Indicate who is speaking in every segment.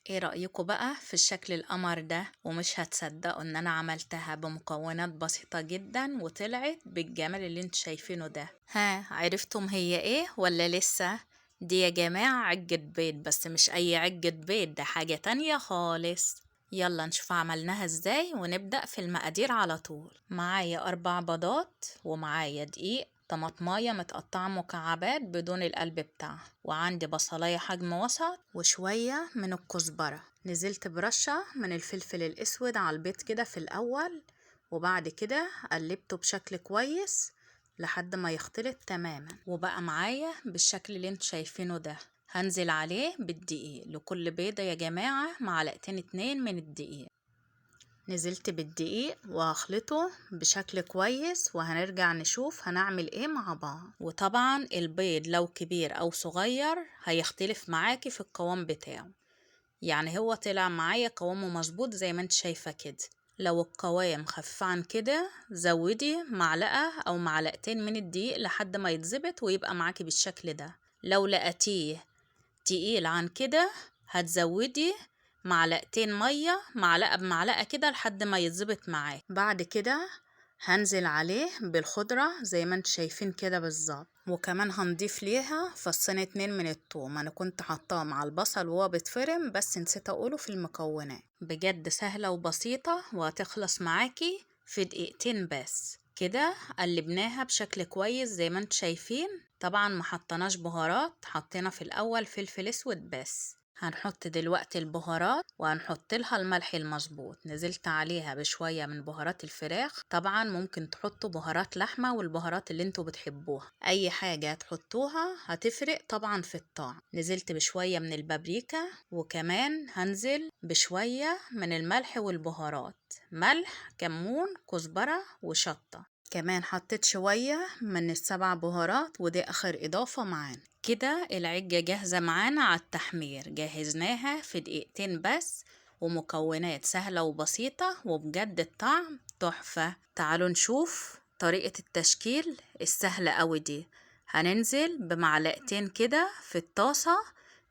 Speaker 1: ايه رأيكم بقى في الشكل القمر ده؟ ومش هتصدقوا ان انا عملتها بمكونات بسيطة جدا وطلعت بالجمال اللي انتوا شايفينه ده. ها، عرفتم هي ايه ولا لسه؟ دي يا جماعة عجة بيض، بس مش اي عجة بيض، ده حاجة تانية خالص. يلا نشوف عملناها ازاي ونبدأ في المقادير على طول. معايا 4 بيضات، ومعايا دقيق، طماطمايه متقطعة مكعبات بدون القلب بتاعها، وعندي بصلاية حجم وسط، وشوية من الكزبرة. نزلت برشة من الفلفل الأسود على البيض كده في الأول، وبعد كده قلبته بشكل كويس لحد ما يختلط تماما، وبقى معايا بالشكل اللي انتوا شايفينه ده. هنزل عليه بالدقيق، لكل بيضة يا جماعة معلقتين 2 من الدقيق. نزلت بالدقيق وهخلطه بشكل كويس، وهنرجع نشوف هنعمل ايه مع بعض. وطبعا البيض لو كبير او صغير هيختلف معاكي في القوام بتاعه، يعني هو طلع معايا قوامه مظبوط زي ما انت شايفة كده. لو القوام خفيف عن كده زودي معلقة او معلقتين من الدقيق لحد ما يتظبط ويبقى معاكي بالشكل ده. لو لقيتيه تقيل عن كده هتزودي معلقتين مية، معلقة بمعلقة كده لحد ما يتظبط معاك. بعد كده هنزل عليه بالخضرة زي ما انتوا شايفين كده بالظبط، وكمان هنضيف ليها فصين 2 من الثوم. انا كنت حطاه مع البصل وهو بيتفرم بس نسيت اقوله في المكونات. بجد سهلة وبسيطة وهتخلص معاكي في دقيقتين بس. كده قلبناها بشكل كويس زي ما انتوا شايفين. طبعا ما حطيناش بهارات، حطينا في الاول فلفل اسود بس. هنحط دلوقتي البهارات وهنحط لها الملح المظبوط. نزلت عليها بشوية من بهارات الفراخ، طبعا ممكن تحطوا بهارات لحمة والبهارات اللي انتوا بتحبوها، اي حاجة تحطوها هتفرق طبعا في الطعم. نزلت بشوية من البابريكا، وكمان هنزل بشوية من الملح والبهارات، ملح، كمون، كزبرة وشطة. كمان حطيت شوية من السبع بهارات، ودي اخر اضافة معانا. كده العجة جاهزة معانا على التحمير، جهزناها في دقيقتين بس، ومكونات سهلة وبسيطة وبجد الطعم تحفة. تعالوا نشوف طريقة التشكيل السهلة أوي دي. هننزل بمعلقتين كده في الطاسة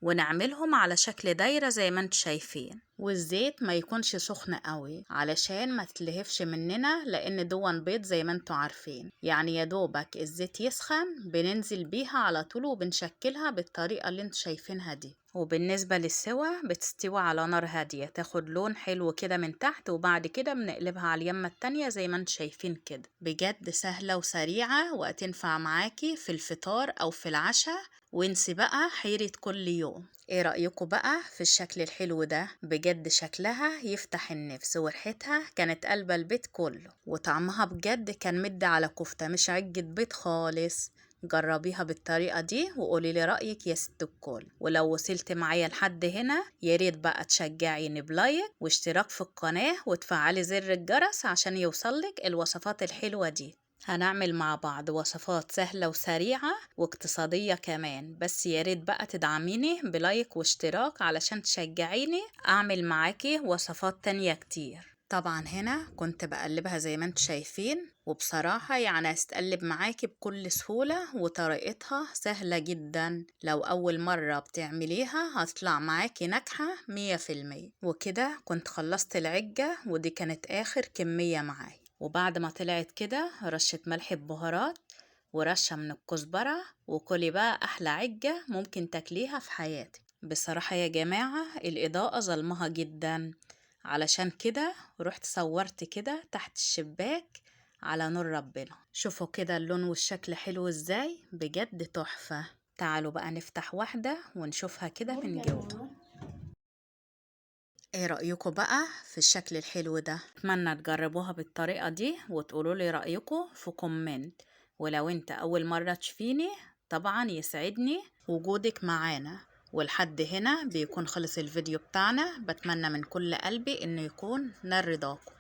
Speaker 1: ونعملهم على شكل دايرة زي ما انتوا شايفين، والزيت ما يكونش سخن قوي علشان ما تلهفش مننا، لان دون بيض زي ما انتوا عارفين. يعني يا دوبك الزيت يسخن بننزل بيها على طول وبنشكلها بالطريقة اللي انتوا شايفينها دي. وبالنسبة للسوا بتستوي على نار هادية، تاخد لون حلو كده من تحت، وبعد كده بنقلبها على اليمة التانية زي ما انتوا شايفين كده. بجد سهلة وسريعة وهتنفع معاكي في الفطار او في العشاء، وانسي بقى حيرة كل يوم. ايه رأيكم بقى في الشكل الحلو ده؟ بجد شكلها يفتح النفس، وريحتها كانت قلبة البيت كله، وطعمها بجد كان مدي على كفتة، مش عجة بيض خالص. جربيها بالطريقة دي وقولي لي رأيك يا ست الكل. ولو وصلت معايا لحد هنا ياريت بقى تشجعيني بلايك واشتراك في القناة وتفعلي زر الجرس عشان يوصلك الوصفات الحلوة دي. هنعمل مع بعض وصفات سهلة وسريعة واقتصادية كمان، بس ياريت بقى تدعميني بلايك واشتراك علشان تشجعيني اعمل معاكي وصفات تانية كتير. طبعا هنا كنت بقلبها زي ما انتوا شايفين، وبصراحة يعني هتقلب معاكي بكل سهولة، وطريقتها سهلة جدا. لو أول مرة بتعمليها هتطلع معاكي ناجحة 100%. وكده كنت خلصت العجة، ودي كانت آخر كمية معايا. وبعد ما طلعت كده رشة ملح ببهارات ورشة من الكزبرة، وكلي بقى أحلى عجة ممكن تاكليها في حياتك. بصراحة يا جماعة الإضاءة ظلمها جدا، علشان كده رحت صورت كده تحت الشباك على نور ربنا. شوفوا كده اللون والشكل حلو ازاي، بجد تحفة. تعالوا بقى نفتح واحدة ونشوفها كده من جوه. ايه رأيكم بقى في الشكل الحلو ده؟ اتمنى تجربوها بالطريقة دي وتقولوا لي رأيكم في كومنت. ولو انت اول مرة تشوفيني طبعا يسعدني وجودك معانا. ولحد هنا بيكون خلص الفيديو بتاعنا. بتمنى من كل قلبي انه يكون نال رضاكم.